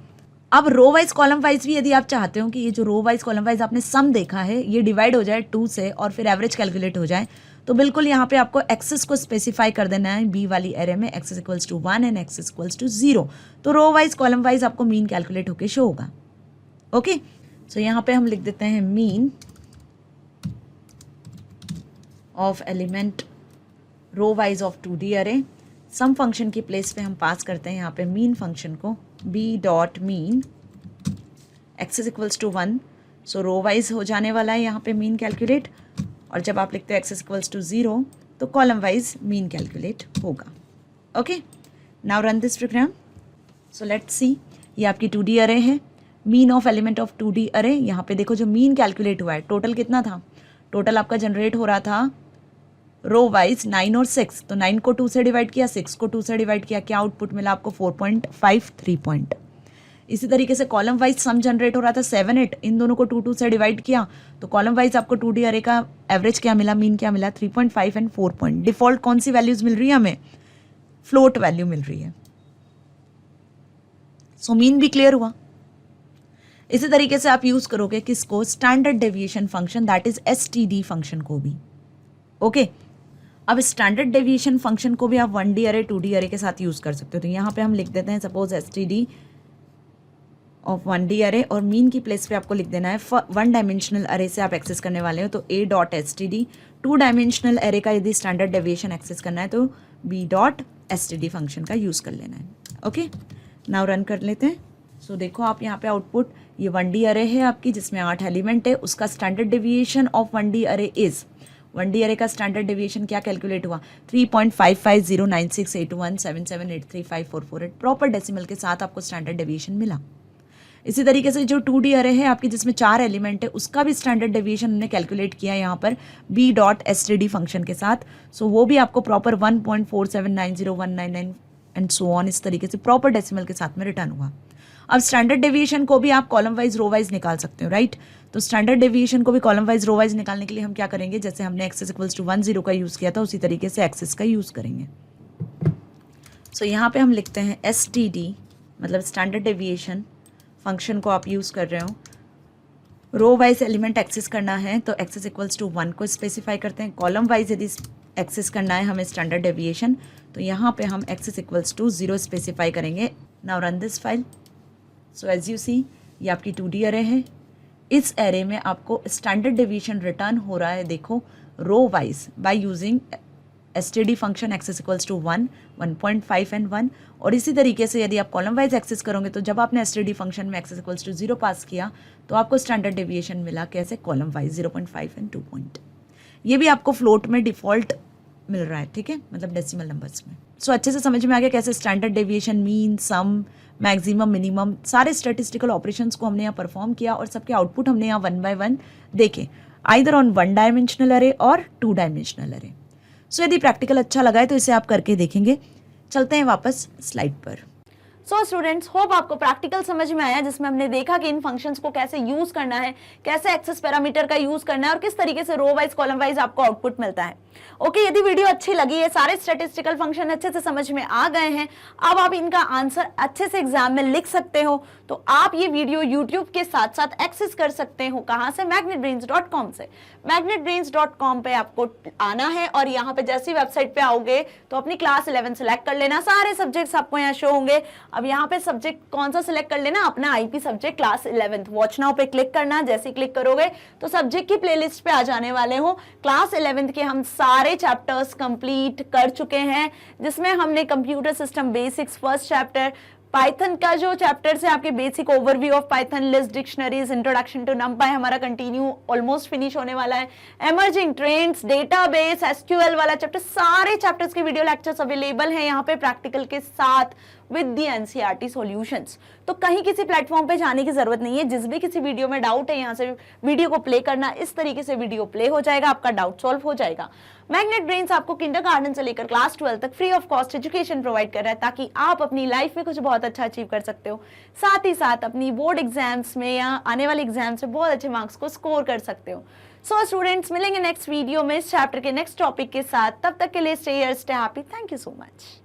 अब रो वाइज कॉलम वाइज भी यदि आप चाहते हो कि ये जो रो वाइज कॉलम वाइज आपने सम देखा है ये डिवाइड हो जाए 2 से और फिर एवरेज कैलकुलेट हो जाए, तो बिल्कुल यहाँ पे आपको एक्सेस को स्पेसिफाई कर देना है बी वाली एरे में x = 1 एंड x = 0। तो रो वाइज कॉलम वाइज आपको मीन कैलकुलेट होके शो होगा। ओके, सो यहाँ पे हम लिख देते हैं mean of element row wise of 2D array. Some function की प्लेस पे हम पास करते हैं यहाँ पे मीन फंक्शन को b डॉट मीन x = 1, सो रो वाइज हो जाने वाला है यहाँ पे मीन कैलकुलेट, और जब आप लिखते हो x = 0 तो कॉलम वाइज मीन कैलकुलेट होगा। Okay, now run this program. So let's see, ये आपकी 2D अरे है, mean of element of 2D अरे। यहाँ पे देखो जो मीन कैलकुलेट हुआ है टोटल कितना था, टोटल आपका जनरेट हो रहा था रो वाइज 9 और 6, तो 9 को 2 से डिवाइड किया, 6 को 2 से डिवाइड किया, क्या आउटपुट मिला आपको 4.53 पॉइंट। इसी तरीके से कॉलम वाइज सम जनरेट हो रहा था 7 8, इन दोनों को 2 2 से डिवाइड किया, तो कॉलम वाइज आपको 2D अरे का एवरेज क्या मिला, मीन क्या मिला 3.5 एंड 4 पॉइंट। डिफॉल्ट कौन सी वैल्यूज मिल रही है हमें, फ्लोट वैल्यू मिल रही है। सो मीन भी क्लियर हुआ। इसी तरीके से आप यूज करोगे किसको, standard deviation function that is STD function को भी। ओके, अब स्टैंडर्ड डेविएशन फंक्शन को भी आप 1D अरे 2D अरे के साथ यूज कर सकते हो। तो यहाँ पे हम लिख देते हैं सपोज STD ऑफ 1D अरे, और मीन की प्लेस पे आपको लिख देना है 1 डायमेंशनल अरे से आप एक्सेस करने वाले हो तो a डॉट STD। 2 डायमेंशनल अरे का यदि स्टैंडर्ड डेविएशन एक्सेस करना है तो b डॉट STD फंक्शन का यूज कर लेना है। ओके, नाउ रन कर लेते हैं। सो देखो आप यहाँ पे आउटपुट, ये 1D अरे है आपकी जिसमें 8 एलिमेंट है, उसका स्टैंडर्ड डेविएशन ऑफ 1D अरे इज 1D अरे का स्टैंडर्ड डेविएशन क्या कैलकुलेट हुआ 3.5509681778354448 प्रॉपर डेसिमल के साथ आपको स्टैंडर्ड डेविएशन मिला। इसी तरीके से जो 2D अरे है आपकी जिसमें 4 एलिमेंट है उसका भी स्टैंडर्ड डेविएशन हमने कैलकुलेट किया यहाँ पर b डॉट STD फंक्शन के साथ। सो वो भी आपको प्रॉपर 1.4790199 एंड सो ऑन इस तरीके से प्रॉपर डेसिमल के साथ में रिटर्न हुआ। अब स्टैंडर्ड डेविएशन को भी आप कॉलम वाइज रो वाइज निकाल सकते हो, राइट। तो स्टैंडर्ड डेविएशन को भी कॉलम वाइज रो वाइज निकालने के लिए हम क्या करेंगे, जैसे हमने x = 1 0 का यूज़ किया था उसी तरीके से एक्सेस का यूज़ करेंगे। सो यहाँ पे हम लिखते हैं STD मतलब स्टैंडर्ड डेविएशन फंक्शन को आप यूज़ कर रहे हो, रो वाइज एलिमेंट एक्सेस करना है तो x = 1 को स्पेसिफाई करते हैं, कॉलम वाइज यदि एक्सेस करना है हमें स्टैंडर्ड डेविएशन तो यहाँ पे हम x = 0 स्पेसिफाई करेंगे। Now run this file. So as you see, ये आपकी 2D अरे है, इस एरे में आपको स्टैंडर्ड डेविएशन रिटर्न हो रहा है देखो row wise by using STD function x = 1, 1.5 and 1। और इसी तरीके से यदि आप कॉलम वाइज एक्सेस करोगे तो जब आपने STD फंक्शन में x = 0 पास किया तो आपको स्टैंडर्ड डेविएशन मिला कैसे, कॉलम वाइज 0.5 एंड 2 पॉइंट। ये भी आपको फ्लोट में डिफॉल्ट मिल रहा है, ठीक है, मतलब डेसिमल नंबर्स में। सो अच्छे से समझ में आ गया कैसे स्टैंडर्ड डेविएशन, मीन, सम, मैक्सिमम, मिनिमम सारे स्टैटिस्टिकल ऑपरेशंस को हमने यहाँ परफॉर्म किया और सबके आउटपुट हमने यहाँ 1 बाय 1 देखे, आइदर ऑन 1 डायमेंशनल अरे और 2 डायमेंशनल अरे। सो यदि प्रैक्टिकल अच्छा लगा है तो इसे आप करके देखेंगे। चलते हैं वापस स्लाइड पर।
सो स्टूडेंट्स, होप आपको प्रैक्टिकल समझ में आया, जिसमें हमने देखा कि इन फंक्शंस को कैसे यूज करना है, कैसे एक्सेस पैरामीटर का यूज करना है और किस तरीके से रो वाइज कॉलम वाइज आपको आउटपुट मिलता है। ओके, यदि वीडियो अच्छी लगी है, सारे स्टैटिस्टिकल फंक्शन अच्छे से समझ में आ गए हैं, अब आप इनका आंसर अच्छे से एग्जाम में लिख सकते हो, तो आप ये वीडियो यूट्यूब के साथ साथ एक्सेस कर सकते हो। कहां से? magnetbrains.com से। magnetbrains.com पे आपको आना है और यहाँ पे जैसी वेबसाइट पे आओगे तो अपनी क्लास 11 सेलेक्ट कर लेना। सारे सब्जेक्ट्स आपको यहाँ शो होंगे। अब यहाँ पे सब्जेक्ट कौन सा सिलेक्ट कर लेना? अपना IP subject class 11th। Watch now पे क्लिक करना। जैसे ही क्लिक करोगे तो सब्जेक्ट की प्लेलिस्ट पे आ जाने वाले हो। क्लास 11th के हम सारे चैप्टर्स कंप्लीट कर चुके हैं, जिसमें हमने computer system basics first chapter, Python का जो चैप्टर है आपके basic overview of Python, list, dictionaries, introduction to NumPy हमारा कंटिन्यू ऑलमोस्ट फिनिश होने वाला है। एमर्जिंग ट्रेंड्स, डेटाबेस, एसक्यूएल वाला चैप्टर, सारे चैप्टर्स के वीडियो लेक्चर्स अवेलेबल हैं यहाँ पे प्रैक्टिकल के साथ विद दी एनसीईआरटी सॉल्यूशंस। तो कहीं किसी प्लेटफॉर्म पे जाने की जरूरत नहीं है। जिस भी किसी वीडियो में डाउट है, यहाँ से वीडियो को प्ले करना, इस तरीके से वीडियो प्ले हो जाएगा, आपका डाउट सॉल्व हो जाएगा। मैग्नेट ब्रेन्स आपको किंडरगार्टन से लेकर क्लास 12 तक free of cost education provide कर रहा है, ताकि आप अपनी लाइफ में कुछ बहुत अच्छा अचीव कर सकते हो। साथ ही साथ अपनी बोर्ड एग्जाम्स में या आने वाले एग्जाम्स में बहुत अच्छे मार्क्स को स्कोर कर सकते हो। सो स्टूडेंट्स, मिलेंगे नेक्स्ट वीडियो में इस चैप्टर के नेक्स्ट टॉपिक के साथ। तब तक के लिए stay here, stay happy. Thank you so much.